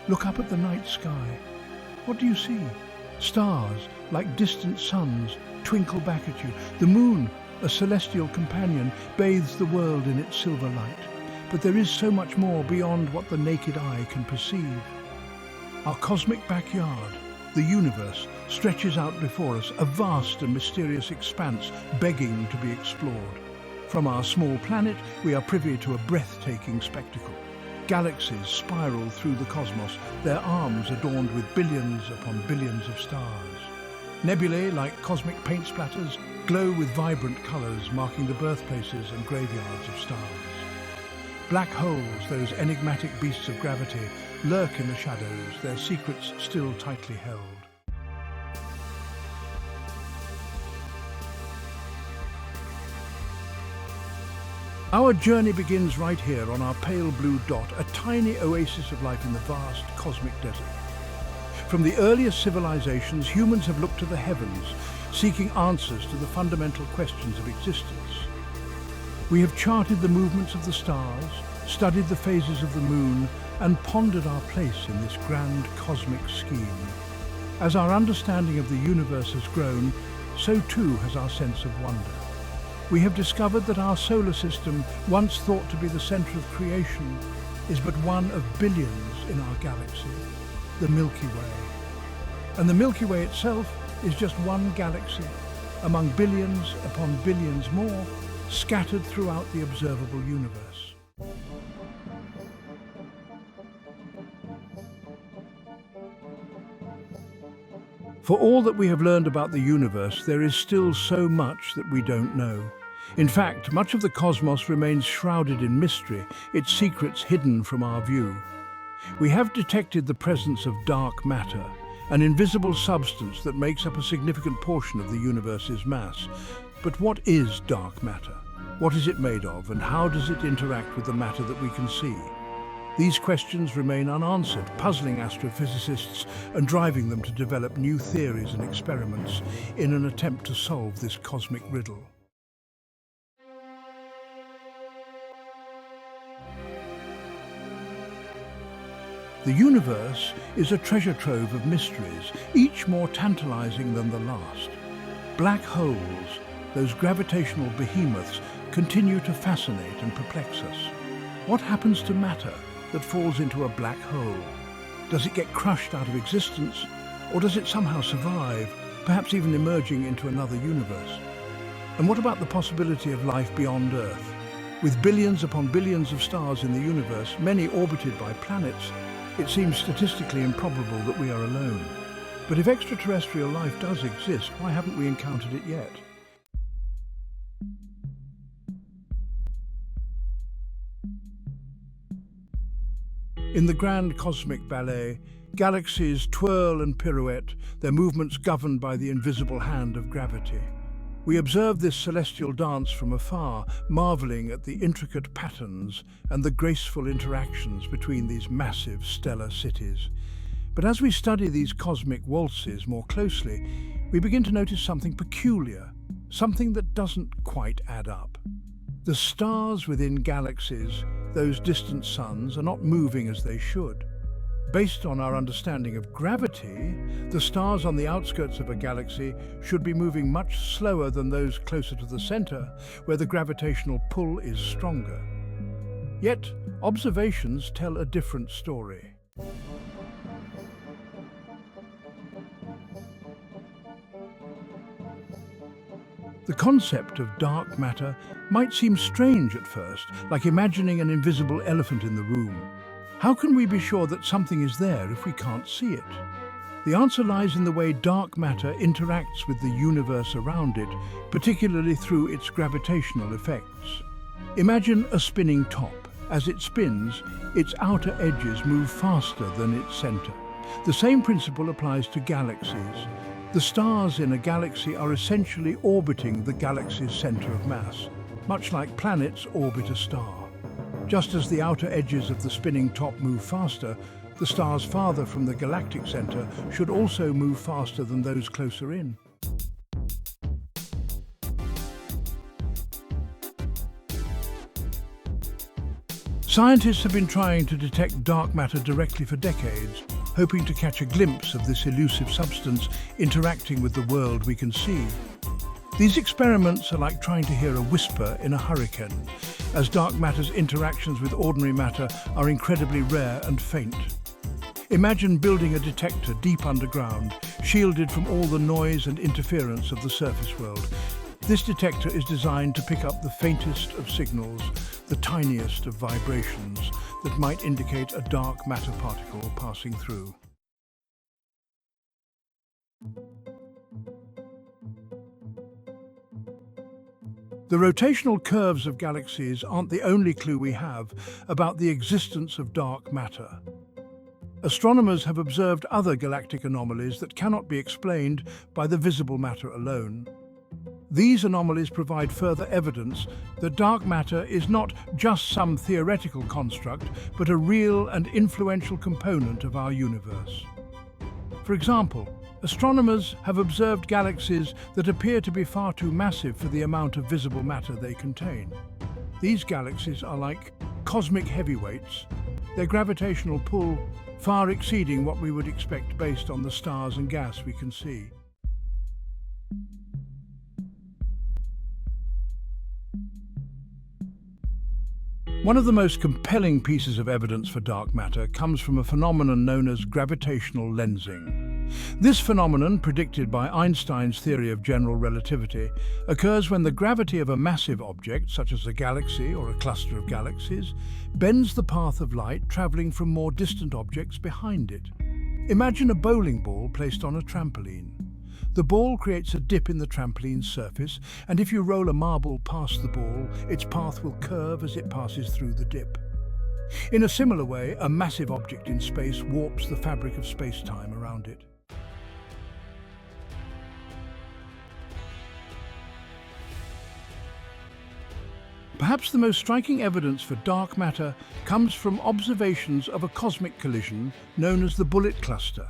Look up at the night sky. What do you see? Stars, like distant suns, twinkle back at you. The moon, a celestial companion, bathes the world in its silver light. But there is so much more beyond what the naked eye can perceive. Our cosmic backyard, the universe, stretches out before us, a vast and mysterious expanse begging to be explored. From our small planet, we are privy to a breathtaking spectacle. Galaxies spiral through the cosmos, their arms adorned with billions upon billions of stars. Nebulae, like cosmic paint splatters, glow with vibrant colours, marking the birthplaces and graveyards of stars. Black holes, those enigmatic beasts of gravity, lurk in the shadows, their secrets still tightly held. Our journey begins right here on our pale blue dot, a tiny oasis of life in the vast cosmic desert. From the earliest civilizations, humans have looked to the heavens, seeking answers to the fundamental questions of existence. We have charted the movements of the stars, studied the phases of the moon, and pondered our place in this grand cosmic scheme. As our understanding of the universe has grown, so too has our sense of wonder. We have discovered that our solar system, once thought to be the center of creation, is but one of billions in our galaxy, the Milky Way. And the Milky Way itself is just one galaxy, among billions upon billions more, scattered throughout the observable universe. For all that we have learned about the universe, there is still so much that we don't know. In fact, much of the cosmos remains shrouded in mystery, its secrets hidden from our view. We have detected the presence of dark matter, an invisible substance that makes up a significant portion of the universe's mass. But what is dark matter? What is it made of, and how does it interact with the matter that we can see? These questions remain unanswered, puzzling astrophysicists and driving them to develop new theories and experiments in an attempt to solve this cosmic riddle. The universe is a treasure trove of mysteries, each more tantalizing than the last. Black holes, those gravitational behemoths, continue to fascinate and perplex us. What happens to matter that falls into a black hole? Does it get crushed out of existence, or does it somehow survive, perhaps even emerging into another universe? And what about the possibility of life beyond Earth? With billions upon billions of stars in the universe, many orbited by planets, it seems statistically improbable that we are alone. But if extraterrestrial life does exist, why haven't we encountered it yet? In the grand cosmic ballet, galaxies twirl and pirouette, their movements governed by the invisible hand of gravity. We observe this celestial dance from afar, marveling at the intricate patterns and the graceful interactions between these massive stellar cities. But as we study these cosmic waltzes more closely, we begin to notice something peculiar, something that doesn't quite add up. The stars within galaxies, those distant suns, are not moving as they should. Based on our understanding of gravity, the stars on the outskirts of a galaxy should be moving much slower than those closer to the center, where the gravitational pull is stronger. Yet, observations tell a different story. The concept of dark matter might seem strange at first, like imagining an invisible elephant in the room. How can we be sure that something is there if we can't see it? The answer lies in the way dark matter interacts with the universe around it, particularly through its gravitational effects. Imagine a spinning top. As it spins, its outer edges move faster than its center. The same principle applies to galaxies. The stars in a galaxy are essentially orbiting the galaxy's center of mass, much like planets orbit a star. Just as the outer edges of the spinning top move faster, the stars farther from the galactic center should also move faster than those closer in. Scientists have been trying to detect dark matter directly for decades, hoping to catch a glimpse of this elusive substance interacting with the world we can see. These experiments are like trying to hear a whisper in a hurricane, as dark matter's interactions with ordinary matter are incredibly rare and faint. Imagine building a detector deep underground, shielded from all the noise and interference of the surface world. This detector is designed to pick up the faintest of signals, the tiniest of vibrations that might indicate a dark matter particle passing through. The rotational curves of galaxies aren't the only clue we have about the existence of dark matter. Astronomers have observed other galactic anomalies that cannot be explained by the visible matter alone. These anomalies provide further evidence that dark matter is not just some theoretical construct, but a real and influential component of our universe. For example, astronomers have observed galaxies that appear to be far too massive for the amount of visible matter they contain. These galaxies are like cosmic heavyweights, their gravitational pull far exceeding what we would expect based on the stars and gas we can see. One of the most compelling pieces of evidence for dark matter comes from a phenomenon known as gravitational lensing. This phenomenon, predicted by Einstein's theory of general relativity, occurs when the gravity of a massive object, such as a galaxy or a cluster of galaxies, bends the path of light traveling from more distant objects behind it. Imagine a bowling ball placed on a trampoline. The ball creates a dip in the trampoline's surface, and if you roll a marble past the ball, its path will curve as it passes through the dip. In a similar way, a massive object in space warps the fabric of space-time around it. Perhaps the most striking evidence for dark matter comes from observations of a cosmic collision known as the bullet cluster.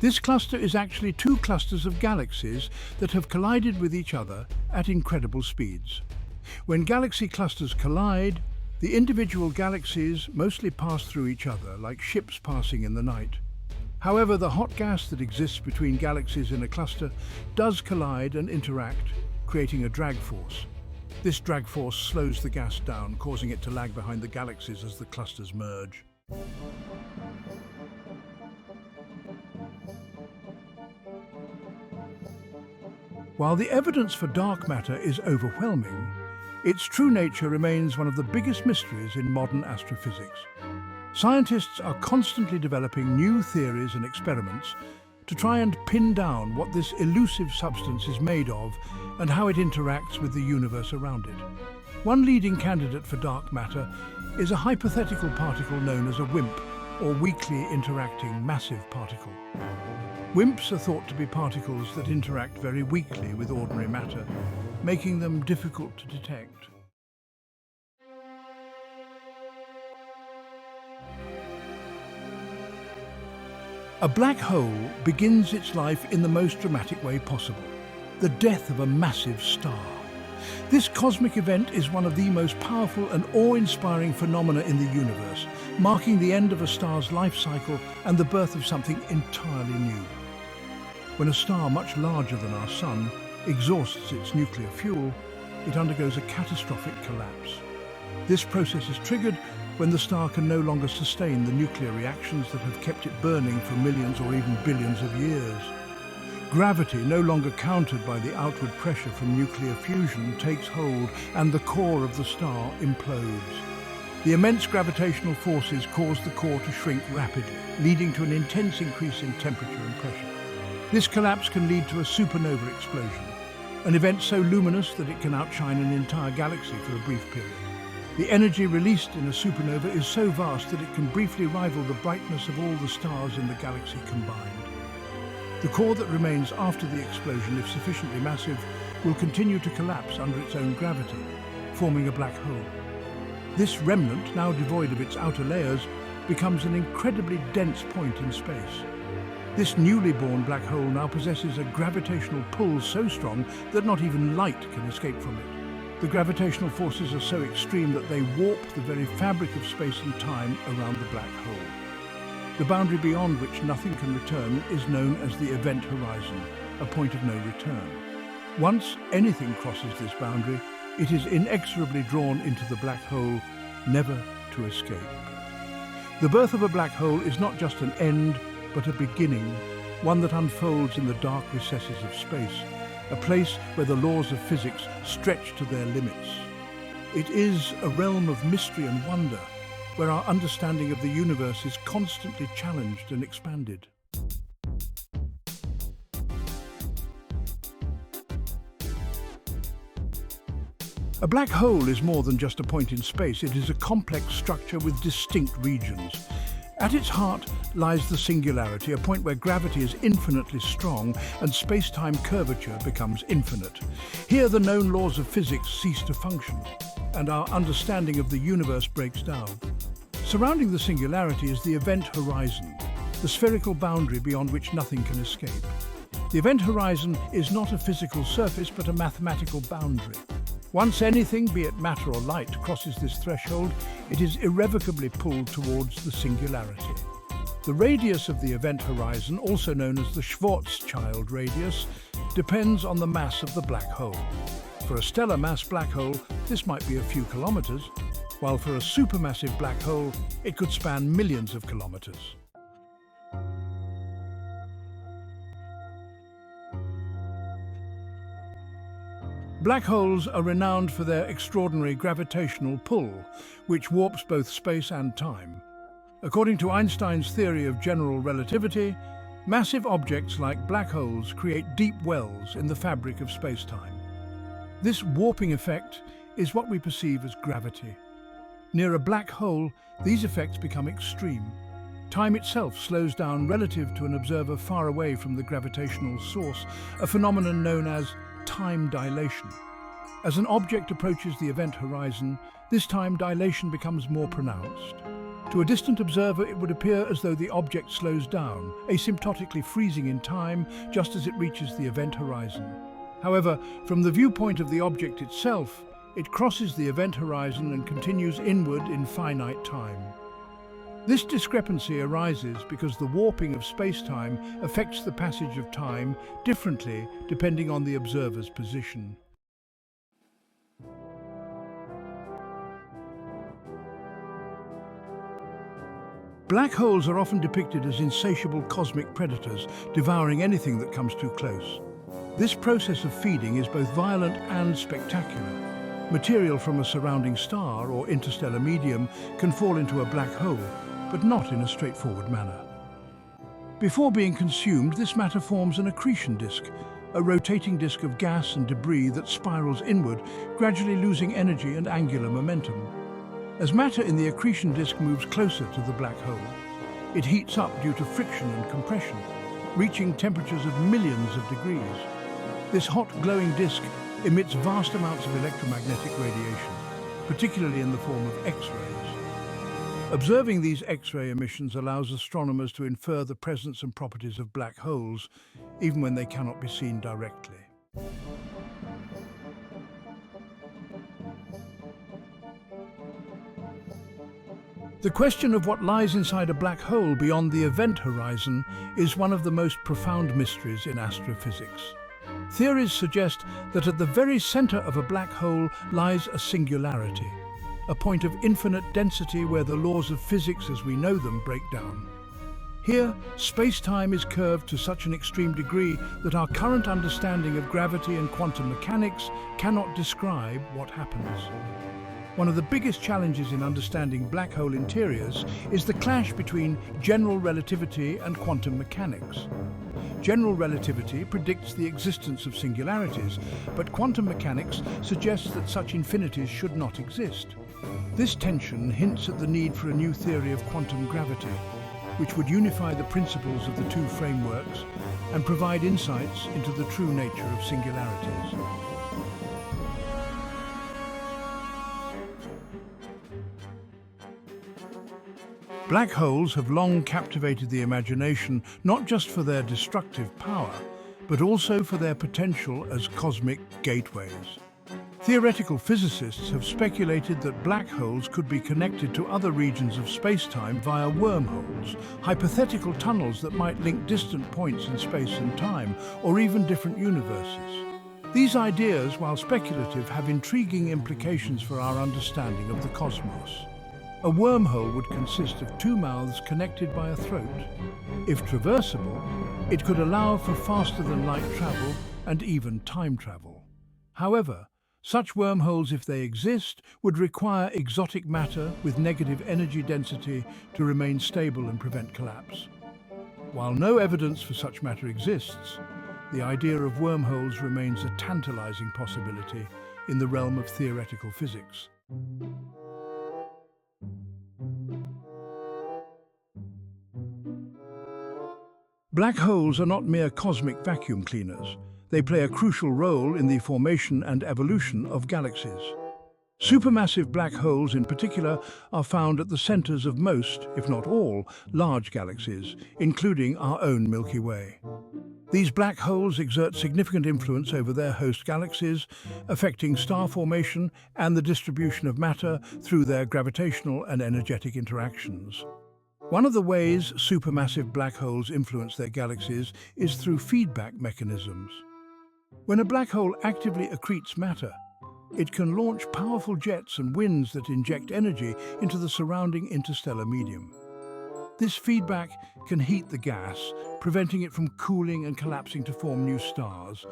This cluster is actually two clusters of galaxies that have collided with each other at incredible speeds. When galaxy clusters collide, the individual galaxies mostly pass through each other like ships passing in the night. However, the hot gas that exists between galaxies in a cluster does collide and interact, creating a drag force. This drag force slows the gas down, causing it to lag behind the galaxies as the clusters merge. While the evidence for dark matter is overwhelming, its true nature remains one of the biggest mysteries in modern astrophysics. Scientists are constantly developing new theories and experiments to try and pin down what this elusive substance is made of and how it interacts with the universe around it. One leading candidate for dark matter is a hypothetical particle known as a WIMP, or weakly interacting massive particle. WIMPs are thought to be particles that interact very weakly with ordinary matter, making them difficult to detect. A black hole begins its life in the most dramatic way possible, the death of a massive star. This cosmic event is one of the most powerful and awe-inspiring phenomena in the universe, marking the end of a star's life cycle and the birth of something entirely new. When a star much larger than our Sun exhausts its nuclear fuel, it undergoes a catastrophic collapse. This process is triggered when the star can no longer sustain the nuclear reactions that have kept it burning for millions or even billions of years. Gravity, no longer countered by the outward pressure from nuclear fusion, takes hold and the core of the star implodes. The immense gravitational forces cause the core to shrink rapidly, leading to an intense increase in temperature and pressure. This collapse can lead to a supernova explosion, an event so luminous that it can outshine an entire galaxy for a brief period. The energy released in a supernova is so vast that it can briefly rival the brightness of all the stars in the galaxy combined. The core that remains after the explosion, if sufficiently massive, will continue to collapse under its own gravity, forming a black hole. This remnant, now devoid of its outer layers, becomes an incredibly dense point in space. This newly born black hole now possesses a gravitational pull so strong that not even light can escape from it. The gravitational forces are so extreme that they warp the very fabric of space and time around the black hole. The boundary beyond which nothing can return is known as the event horizon, a point of no return. Once anything crosses this boundary, it is inexorably drawn into the black hole, never to escape. The birth of a black hole is not just an end, but a beginning, one that unfolds in the dark recesses of space, a place where the laws of physics stretch to their limits. It is a realm of mystery and wonder, where our understanding of the universe is constantly challenged and expanded. A black hole is more than just a point in space. It is a complex structure with distinct regions. At its heart lies the singularity, a point where gravity is infinitely strong and space-time curvature becomes infinite. Here the known laws of physics cease to function, and our understanding of the universe breaks down. Surrounding the singularity is the event horizon, the spherical boundary beyond which nothing can escape. The event horizon is not a physical surface, but a mathematical boundary. Once anything, be it matter or light, crosses this threshold, it is irrevocably pulled towards the singularity. The radius of the event horizon, also known as the Schwarzschild radius, depends on the mass of the black hole. For a stellar mass black hole, this might be a few kilometers, while for a supermassive black hole, it could span millions of kilometers. Black holes are renowned for their extraordinary gravitational pull, which warps both space and time. According to Einstein's theory of general relativity, massive objects like black holes create deep wells in the fabric of space-time. This warping effect is what we perceive as gravity. Near a black hole, these effects become extreme. Time itself slows down relative to an observer far away from the gravitational source, a phenomenon known as time dilation. As an object approaches the event horizon, this time dilation becomes more pronounced. To a distant observer, it would appear as though the object slows down, asymptotically freezing in time just as it reaches the event horizon. However, from the viewpoint of the object itself, it crosses the event horizon and continues inward in finite time. This discrepancy arises because the warping of space-time affects the passage of time differently depending on the observer's position. Black holes are often depicted as insatiable cosmic predators, devouring anything that comes too close. This process of feeding is both violent and spectacular. Material from a surrounding star or interstellar medium can fall into a black hole, but not in a straightforward manner. Before being consumed, this matter forms an accretion disk, a rotating disk of gas and debris that spirals inward, gradually losing energy and angular momentum. As matter in the accretion disk moves closer to the black hole, it heats up due to friction and compression, reaching temperatures of millions of degrees. This hot, glowing disk emits vast amounts of electromagnetic radiation, particularly in the form of X-rays. Observing these X-ray emissions allows astronomers to infer the presence and properties of black holes, even when they cannot be seen directly. The question of what lies inside a black hole beyond the event horizon is one of the most profound mysteries in astrophysics. Theories suggest that at the very center of a black hole lies a singularity, a point of infinite density where the laws of physics as we know them break down. Here, space-time is curved to such an extreme degree that our current understanding of gravity and quantum mechanics cannot describe what happens. One of the biggest challenges in understanding black hole interiors is the clash between general relativity and quantum mechanics. General relativity predicts the existence of singularities, but quantum mechanics suggests that such infinities should not exist. This tension hints at the need for a new theory of quantum gravity, which would unify the principles of the two frameworks and provide insights into the true nature of singularities. Black holes have long captivated the imagination, not just for their destructive power, but also for their potential as cosmic gateways. Theoretical physicists have speculated that black holes could be connected to other regions of space-time via wormholes, hypothetical tunnels that might link distant points in space and time, or even different universes. These ideas, while speculative, have intriguing implications for our understanding of the cosmos. A wormhole would consist of two mouths connected by a throat. If traversable, it could allow for faster-than-light travel and even time travel. However, such wormholes, if they exist, would require exotic matter with negative energy density to remain stable and prevent collapse. While no evidence for such matter exists, the idea of wormholes remains a tantalizing possibility in the realm of theoretical physics. Black holes are not mere cosmic vacuum cleaners. They play a crucial role in the formation and evolution of galaxies. Supermassive black holes in particular are found at the centers of most, if not all, large galaxies, including our own Milky Way. These black holes exert significant influence over their host galaxies, affecting star formation and the distribution of matter through their gravitational and energetic interactions. One of the ways supermassive black holes influence their galaxies is through feedback mechanisms. When a black hole actively accretes matter, it can launch powerful jets and winds that inject energy into the surrounding interstellar medium. This feedback can heat the gas, preventing it from cooling and collapsing to form new stars,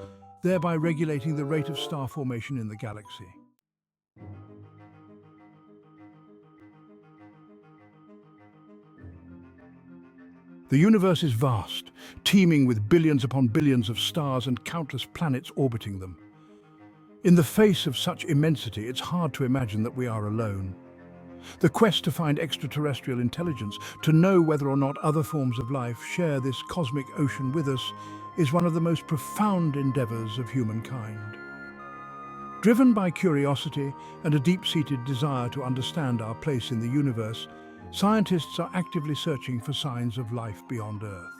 thereby regulating the rate of star formation in the galaxy. The universe is vast, teeming with billions upon billions of stars and countless planets orbiting them. In the face of such immensity, it's hard to imagine that we are alone. The quest to find extraterrestrial intelligence, to know whether or not other forms of life share this cosmic ocean with us, is one of the most profound endeavors of humankind. Driven by curiosity and a deep-seated desire to understand our place in the universe, scientists are actively searching for signs of life beyond Earth.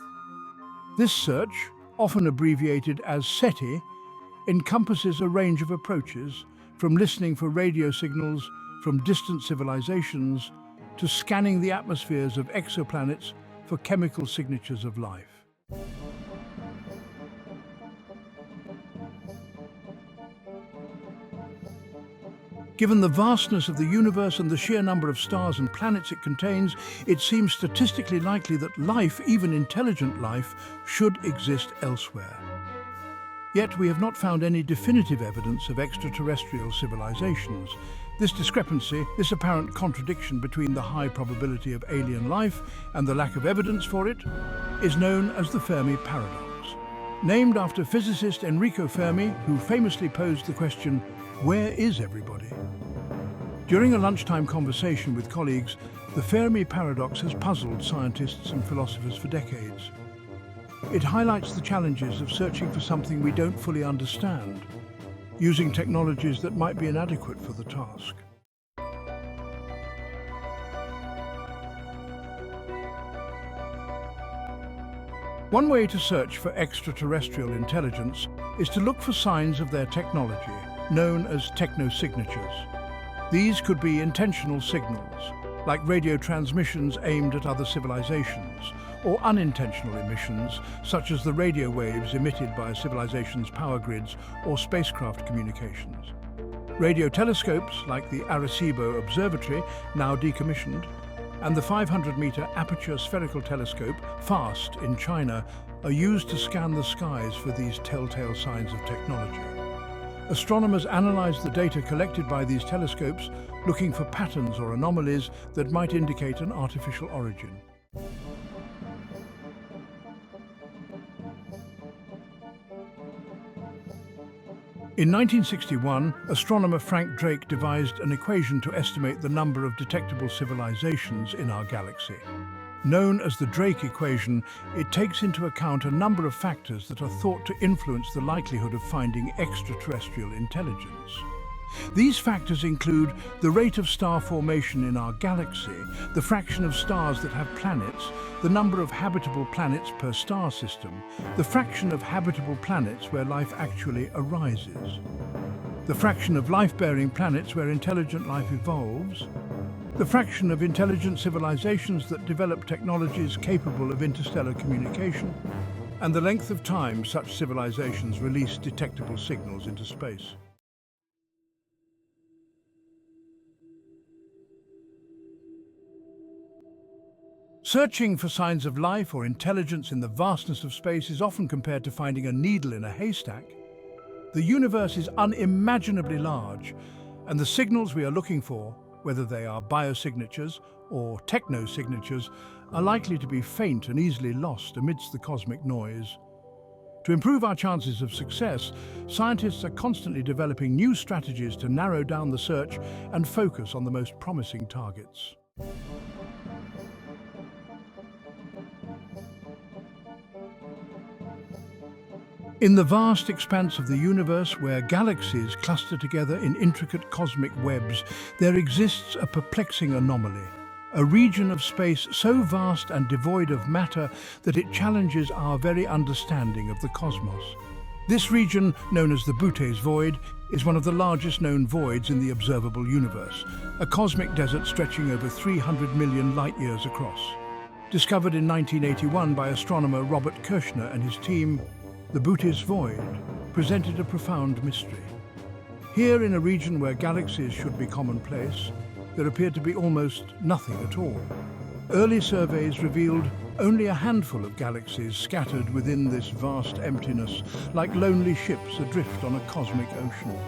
This search, often abbreviated as SETI, encompasses a range of approaches, from listening for radio signals from distant civilizations to scanning the atmospheres of exoplanets for chemical signatures of life. Given the vastness of the universe and the sheer number of stars and planets it contains, it seems statistically likely that life, even intelligent life, should exist elsewhere. Yet we have not found any definitive evidence of extraterrestrial civilizations. This discrepancy, this apparent contradiction between the high probability of alien life and the lack of evidence for it, is known as the Fermi paradox. Named after physicist Enrico Fermi, who famously posed the question, "Where is everybody?" During a lunchtime conversation with colleagues, the Fermi paradox has puzzled scientists and philosophers for decades. It highlights the challenges of searching for something we don't fully understand, using technologies that might be inadequate for the task. One way to search for extraterrestrial intelligence is to look for signs of their technology, known as technosignatures. These could be intentional signals, like radio transmissions aimed at other civilizations, or unintentional emissions, such as the radio waves emitted by a civilization's power grids or spacecraft communications. Radio telescopes, like the Arecibo Observatory, now decommissioned, and the 500-meter aperture spherical telescope, FAST, in China, are used to scan the skies for these telltale signs of technology. Astronomers analyze the data collected by these telescopes, looking for patterns or anomalies that might indicate an artificial origin. In 1961, astronomer Frank Drake devised an equation to estimate the number of detectable civilizations in our galaxy. Known as the Drake equation, it takes into account a number of factors that are thought to influence the likelihood of finding extraterrestrial intelligence. These factors include the rate of star formation in our galaxy, the fraction of stars that have planets, the number of habitable planets per star system, the fraction of habitable planets where life actually arises. the fraction of life-bearing planets where intelligent life evolves, the fraction of intelligent civilizations that develop technologies capable of interstellar communication, and the length of time such civilizations release detectable signals into space. Searching for signs of life or intelligence in the vastness of space is often compared to finding a needle in a haystack. The universe is unimaginably large, and the signals we are looking for, whether they are biosignatures or technosignatures, are likely to be faint and easily lost amidst the cosmic noise. To improve our chances of success, scientists are constantly developing new strategies to narrow down the search and focus on the most promising targets. In the vast expanse of the universe, where galaxies cluster together in intricate cosmic webs, there exists a perplexing anomaly, a region of space so vast and devoid of matter that it challenges our very understanding of the cosmos. This region, known as the Butte's Void, is one of the largest known voids in the observable universe, a cosmic desert stretching over 300 million light-years across. Discovered in 1981 by astronomer Robert Kirshner and his team, the Butte's Void presented a profound mystery. Here, in a region where galaxies should be commonplace, there appeared to be almost nothing at all. Early surveys revealed only a handful of galaxies scattered within this vast emptiness, like lonely ships adrift on a cosmic ocean.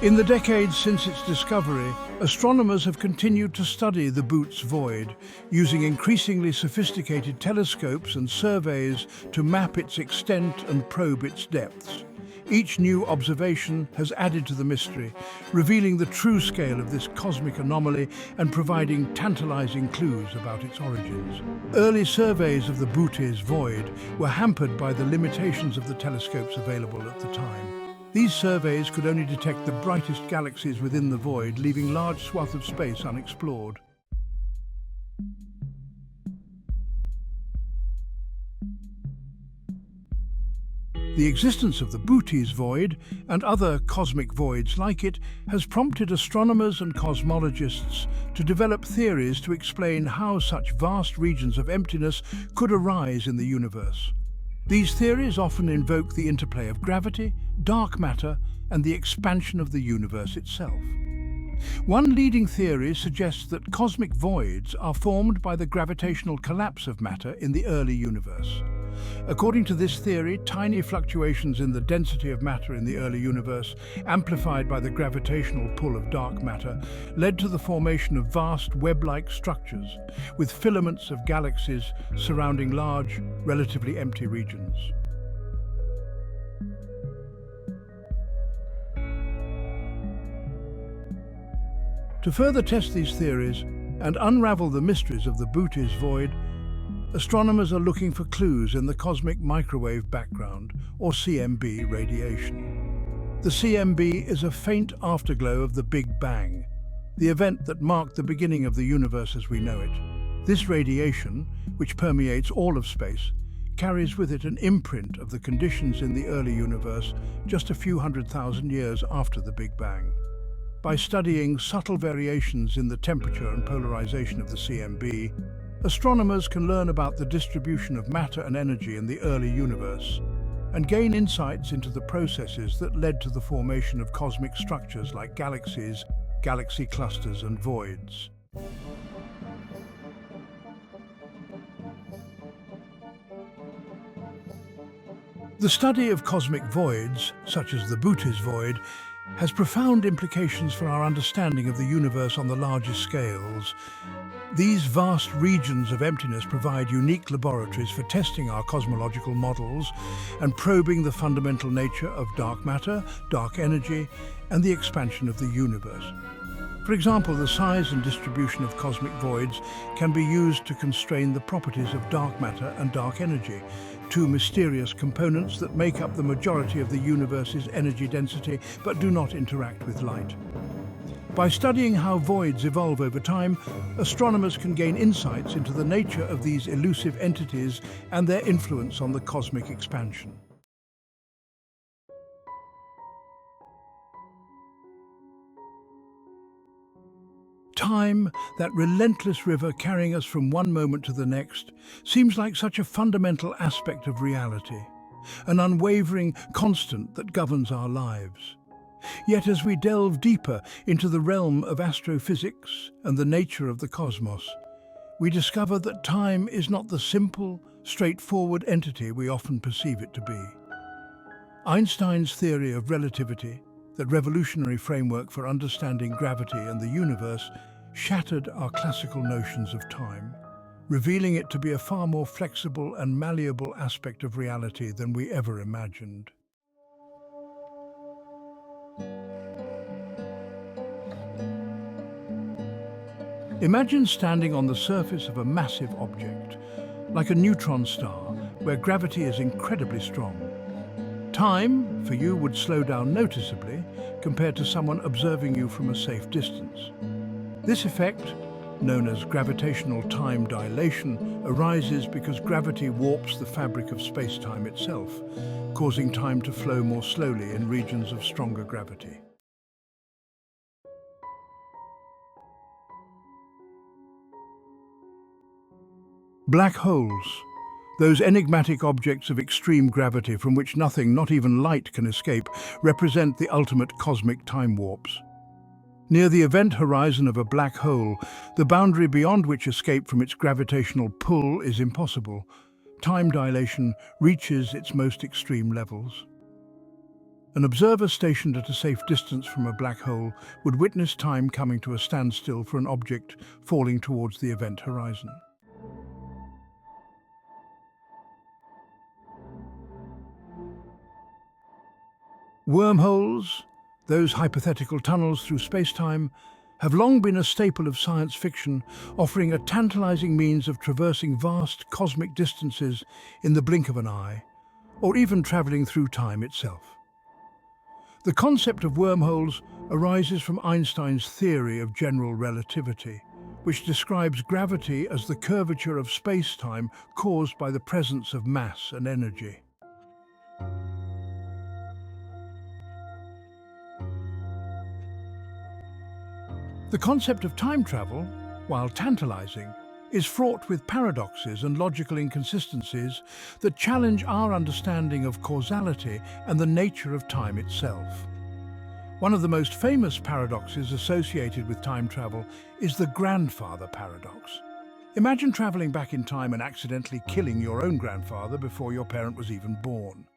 In the decades since its discovery, astronomers have continued to study the Butte's Void, using increasingly sophisticated telescopes and surveys to map its extent and probe its depths. Each new observation has added to the mystery, revealing the true scale of this cosmic anomaly and providing tantalizing clues about its origins. Early surveys of the Butte's Void were hampered by the limitations of the telescopes available at the time. These surveys could only detect the brightest galaxies within the void, leaving large swaths of space unexplored. The existence of the Butte's Void, and other cosmic voids like it, has prompted astronomers and cosmologists to develop theories to explain how such vast regions of emptiness could arise in the universe. These theories often invoke the interplay of gravity, dark matter, and the expansion of the universe itself. One leading theory suggests that cosmic voids are formed by the gravitational collapse of matter in the early universe. According to this theory, tiny fluctuations in the density of matter in the early universe, amplified by the gravitational pull of dark matter, led to the formation of vast web-like structures, with filaments of galaxies surrounding large, relatively empty regions. To further test these theories and unravel the mysteries of the Butte's Void, astronomers are looking for clues in the cosmic microwave background, or CMB radiation. The CMB is a faint afterglow of the Big Bang, the event that marked the beginning of the universe as we know it. This radiation, which permeates all of space, carries with it an imprint of the conditions in the early universe just a few 100,000 years after the Big Bang. By studying subtle variations in the temperature and polarization of the CMB, astronomers can learn about the distribution of matter and energy in the early universe and gain insights into the processes that led to the formation of cosmic structures like galaxies, galaxy clusters, and voids. The study of cosmic voids, such as the Butte's Void, has profound implications for our understanding of the universe on the largest scales. These vast regions of emptiness provide unique laboratories for testing our cosmological models and probing the fundamental nature of dark matter, dark energy, and the expansion of the universe. For example, the size and distribution of cosmic voids can be used to constrain the properties of dark matter and dark energy, two mysterious components that make up the majority of the universe's energy density but do not interact with light. By studying how voids evolve over time, astronomers can gain insights into the nature of these elusive entities and their influence on the cosmic expansion. Time, that relentless river carrying us from one moment to the next, seems like such a fundamental aspect of reality, an unwavering constant that governs our lives. Yet as we delve deeper into the realm of astrophysics and the nature of the cosmos, we discover that time is not the simple, straightforward entity we often perceive it to be. Einstein's theory of relativity, that revolutionary framework for understanding gravity and the universe, shattered our classical notions of time, revealing it to be a far more flexible and malleable aspect of reality than we ever imagined. Imagine standing on the surface of a massive object, like a neutron star, where gravity is incredibly strong. Time, for you, would slow down noticeably compared to someone observing you from a safe distance. This effect, known as gravitational time dilation, arises because gravity warps the fabric of space-time itself, causing time to flow more slowly in regions of stronger gravity. Black holes, those enigmatic objects of extreme gravity from which nothing, not even light, can escape, represent the ultimate cosmic time warps. Near the event horizon of a black hole, the boundary beyond which escape from its gravitational pull is impossible. Time dilation reaches its most extreme levels. An observer stationed at a safe distance from a black hole would witness time coming to a standstill for an object falling towards the event horizon. Wormholes, those hypothetical tunnels through space-time, have long been a staple of science fiction, offering a tantalizing means of traversing vast cosmic distances in the blink of an eye, or even traveling through time itself. The concept of wormholes arises from Einstein's theory of general relativity, which describes gravity as the curvature of space-time caused by the presence of mass and energy. The concept of time travel, while tantalizing, is fraught with paradoxes and logical inconsistencies that challenge our understanding of causality and the nature of time itself. One of the most famous paradoxes associated with time travel is the grandfather paradox. Imagine traveling back in time and accidentally killing your own grandfather before your parent was even born.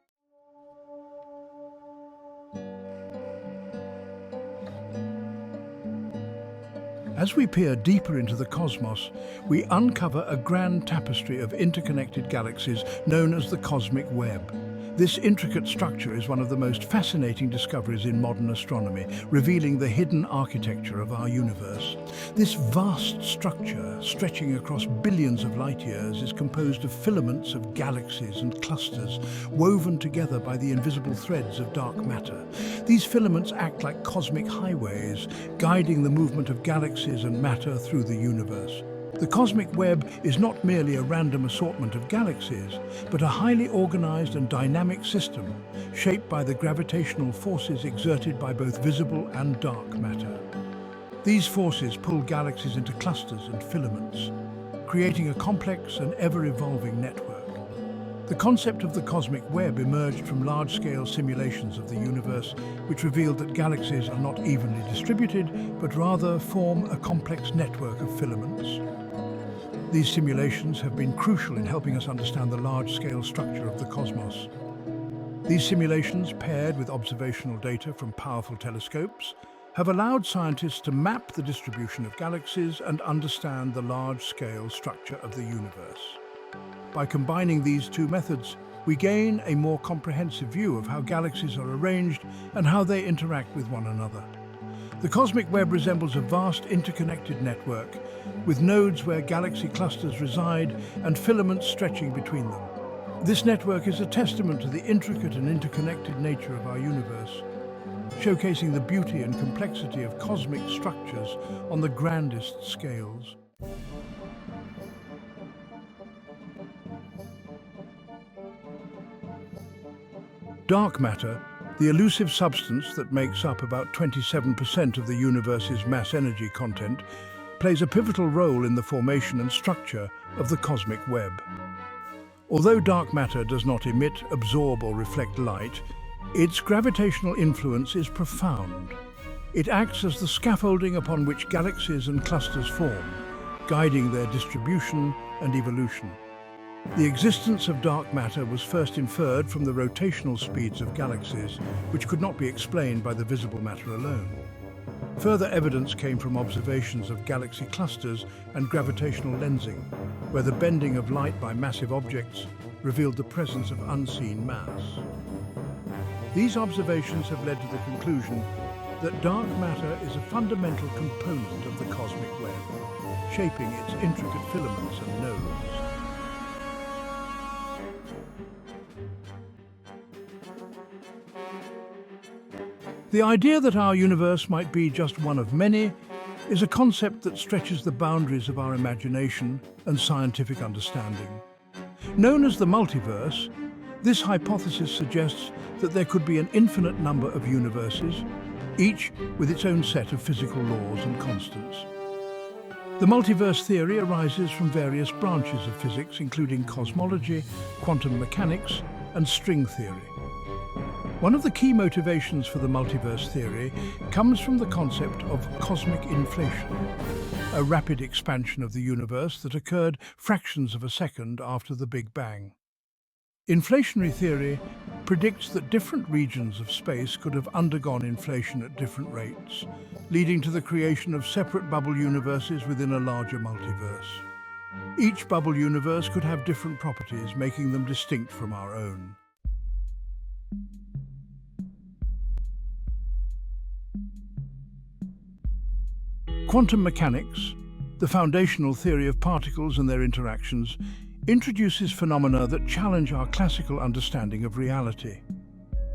As we peer deeper into the cosmos, we uncover a grand tapestry of interconnected galaxies known as the cosmic web. This intricate structure is one of the most fascinating discoveries in modern astronomy, revealing the hidden architecture of our universe. This vast structure, stretching across billions of light years, is composed of filaments of galaxies and clusters, woven together by the invisible threads of dark matter. These filaments act like cosmic highways, guiding the movement of galaxies and matter through the universe. The cosmic web is not merely a random assortment of galaxies, but a highly organized and dynamic system, shaped by the gravitational forces exerted by both visible and dark matter. These forces pull galaxies into clusters and filaments, creating a complex and ever-evolving network. The concept of the cosmic web emerged from large-scale simulations of the universe, which revealed that galaxies are not evenly distributed, but rather form a complex network of filaments. These simulations have been crucial in helping us understand the large-scale structure of the cosmos. These simulations, paired with observational data from powerful telescopes, have allowed scientists to map the distribution of galaxies and understand the large-scale structure of the universe. By combining these two methods, we gain a more comprehensive view of how galaxies are arranged and how they interact with one another. The cosmic web resembles a vast interconnected network, with nodes where galaxy clusters reside and filaments stretching between them. This network is a testament to the intricate and interconnected nature of our universe. showcasing the beauty and complexity of cosmic structures on the grandest scales. Dark matter, the elusive substance that makes up about 27% of the universe's mass-energy content, plays a pivotal role in the formation and structure of the cosmic web. Although dark matter does not emit, absorb, or reflect light, its gravitational influence is profound. It acts as the scaffolding upon which galaxies and clusters form, guiding their distribution and evolution. The existence of dark matter was first inferred from the rotational speeds of galaxies, which could not be explained by the visible matter alone. Further evidence came from observations of galaxy clusters and gravitational lensing, where the bending of light by massive objects revealed the presence of unseen mass. These observations have led to the conclusion that dark matter is a fundamental component of the cosmic web, shaping its intricate filaments and nodes. The idea that our universe might be just one of many is a concept that stretches the boundaries of our imagination and scientific understanding. Known as the multiverse, this hypothesis suggests that there could be an infinite number of universes, each with its own set of physical laws and constants. The multiverse theory arises from various branches of physics, including cosmology, quantum mechanics, and string theory. One of the key motivations for the multiverse theory comes from the concept of cosmic inflation, a rapid expansion of the universe that occurred fractions of a second after the Big Bang. Inflationary theory predicts that different regions of space could have undergone inflation at different rates, leading to the creation of separate bubble universes within a larger multiverse. Each bubble universe could have different properties, making them distinct from our own. Quantum mechanics, the foundational theory of particles and their interactions, introduces phenomena that challenge our classical understanding of reality.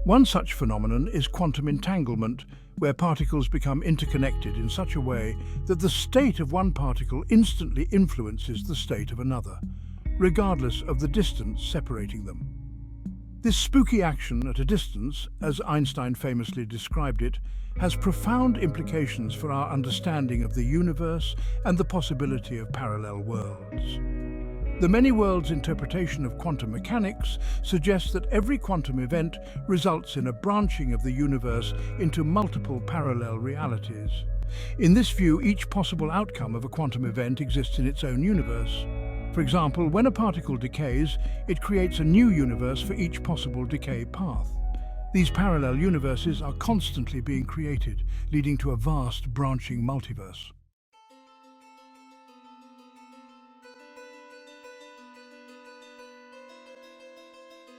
One such phenomenon is quantum entanglement, where particles become interconnected in such a way that the state of one particle instantly influences the state of another, regardless of the distance separating them. This spooky action at a distance, as Einstein famously described it, has profound implications for our understanding of the universe and the possibility of parallel worlds. The many worlds interpretation of quantum mechanics suggests that every quantum event results in a branching of the universe into multiple parallel realities. In this view, each possible outcome of a quantum event exists in its own universe. For example, when a particle decays, it creates a new universe for each possible decay path. These parallel universes are constantly being created, leading to a vast branching multiverse.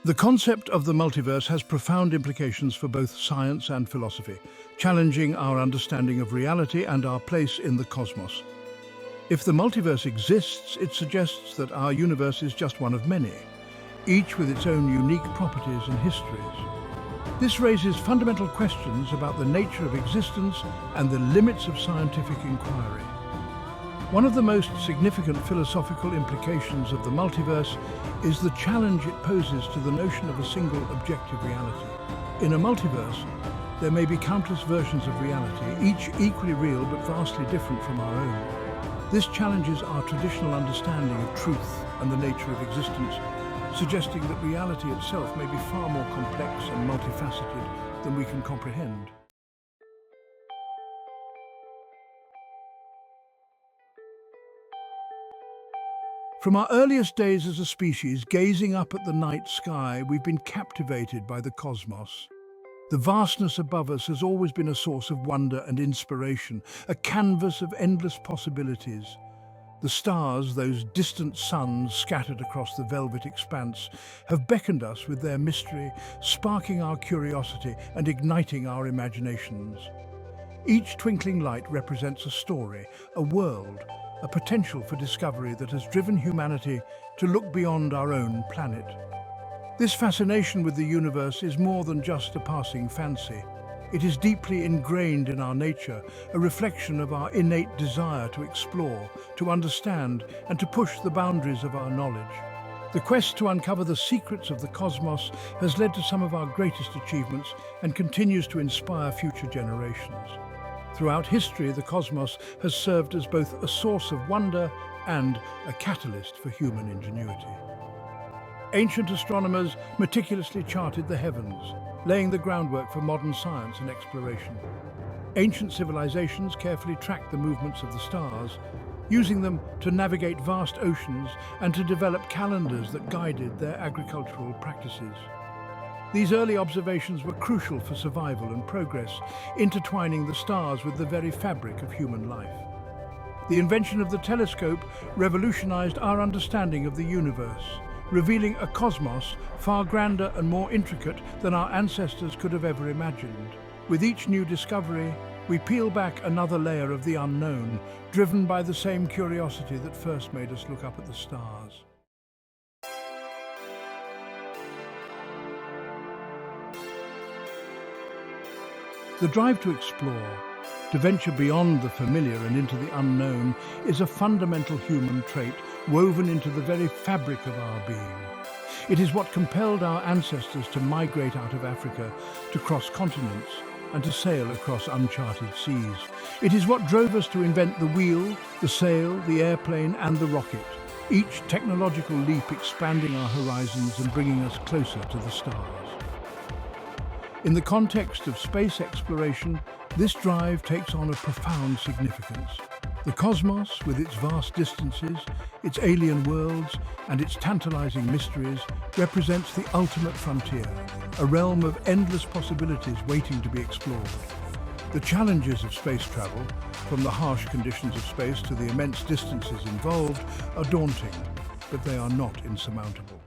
The concept of the multiverse has profound implications for both science and philosophy, challenging our understanding of reality and our place in the cosmos. If the multiverse exists, it suggests that our universe is just one of many, each with its own unique properties and histories. This raises fundamental questions about the nature of existence and the limits of scientific inquiry. One of the most significant philosophical implications of the multiverse is the challenge it poses to the notion of a single objective reality. In a multiverse, there may be countless versions of reality, each equally real but vastly different from our own. This challenges our traditional understanding of truth and the nature of existence, suggesting that reality itself may be far more complex and multifaceted than we can comprehend. From our earliest days as a species, gazing up at the night sky, we've been captivated by the cosmos. The vastness above us has always been a source of wonder and inspiration, a canvas of endless possibilities. The stars, those distant suns scattered across the velvet expanse, have beckoned us with their mystery, sparking our curiosity and igniting our imaginations. Each twinkling light represents a story, a world, a potential for discovery that has driven humanity to look beyond our own planet. This fascination with the universe is more than just a passing fancy. It is deeply ingrained in our nature, a reflection of our innate desire to explore, to understand, and to push the boundaries of our knowledge. The quest to uncover the secrets of the cosmos has led to some of our greatest achievements and continues to inspire future generations. Throughout history, the cosmos has served as both a source of wonder and a catalyst for human ingenuity. Ancient astronomers meticulously charted the heavens, laying the groundwork for modern science and exploration. Ancient civilizations carefully tracked the movements of the stars, using them to navigate vast oceans and to develop calendars that guided their agricultural practices. These early observations were crucial for survival and progress, intertwining the stars with the very fabric of human life. The invention of the telescope revolutionized our understanding of the universe, revealing a cosmos far grander and more intricate than our ancestors could have ever imagined. With each new discovery, we peel back another layer of the unknown, driven by the same curiosity that first made us look up at the stars. The drive to explore, to venture beyond the familiar and into the unknown, is a fundamental human trait woven into the very fabric of our being. It is what compelled our ancestors to migrate out of Africa, to cross continents, and to sail across uncharted seas. It is what drove us to invent the wheel, the sail, the airplane, and the rocket, each technological leap expanding our horizons and bringing us closer to the stars. In the context of space exploration, this drive takes on a profound significance. The cosmos, with its vast distances, its alien worlds, and its tantalizing mysteries, represents the ultimate frontier, a realm of endless possibilities waiting to be explored. The challenges of space travel, from the harsh conditions of space to the immense distances involved, are daunting, but they are not insurmountable.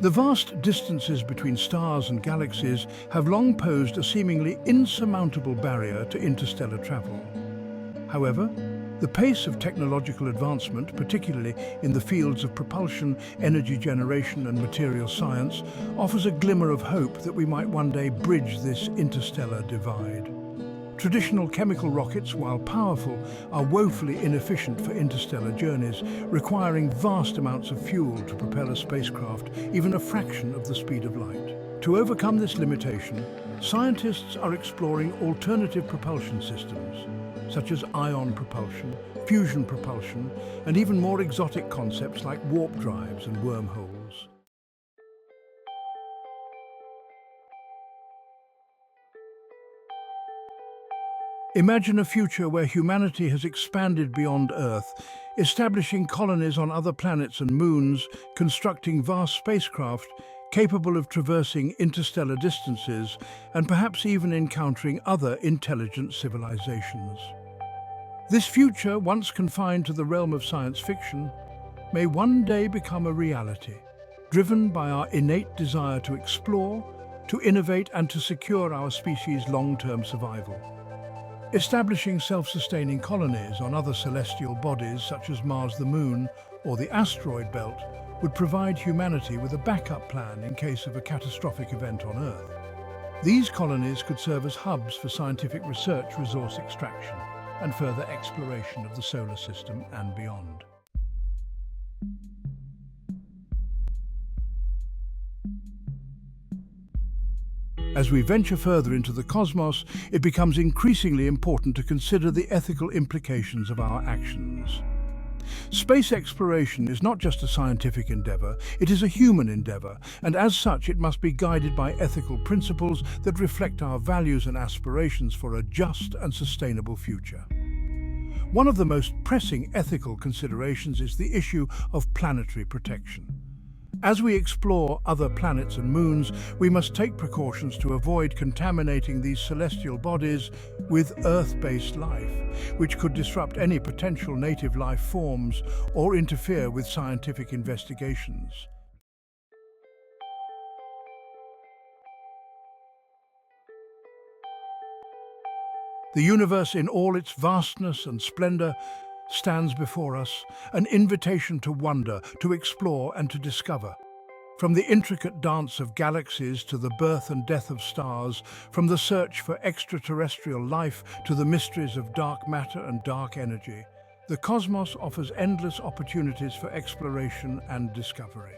The vast distances between stars and galaxies have long posed a seemingly insurmountable barrier to interstellar travel. However, the pace of technological advancement, particularly in the fields of propulsion, energy generation and material science, offers a glimmer of hope that we might one day bridge this interstellar divide. Traditional chemical rockets, while powerful, are woefully inefficient for interstellar journeys, requiring vast amounts of fuel to propel a spacecraft even a fraction of the speed of light. To overcome this limitation, scientists are exploring alternative propulsion systems, such as ion propulsion, fusion propulsion, and even more exotic concepts like warp drives and wormholes. Imagine a future where humanity has expanded beyond Earth, establishing colonies on other planets and moons, constructing vast spacecraft capable of traversing interstellar distances, and perhaps even encountering other intelligent civilizations. This future, once confined to the realm of science fiction, may one day become a reality, driven by our innate desire to explore, to innovate, and to secure our species' long-term survival. Establishing self-sustaining colonies on other celestial bodies such as Mars, the Moon, or the asteroid belt would provide humanity with a backup plan in case of a catastrophic event on Earth. These colonies could serve as hubs for scientific research, resource extraction, and further exploration of the solar system and beyond. As we venture further into the cosmos, it becomes increasingly important to consider the ethical implications of our actions. Space exploration is not just a scientific endeavor, it is a human endeavor, and as such it must be guided by ethical principles that reflect our values and aspirations for a just and sustainable future. One of the most pressing ethical considerations is the issue of planetary protection. As we explore other planets and moons, we must take precautions to avoid contaminating these celestial bodies with Earth-based life, which could disrupt any potential native life forms or interfere with scientific investigations. The universe in all its vastness and splendor stands before us, an invitation to wonder, to explore and to discover. From the intricate dance of galaxies to the birth and death of stars, from the search for extraterrestrial life to the mysteries of dark matter and dark energy, the cosmos offers endless opportunities for exploration and discovery.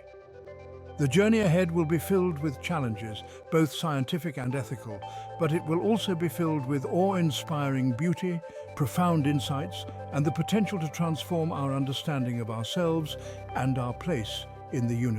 The journey ahead will be filled with challenges, both scientific and ethical, but it will also be filled with awe-inspiring beauty, profound insights, and the potential to transform our understanding of ourselves and our place in the universe.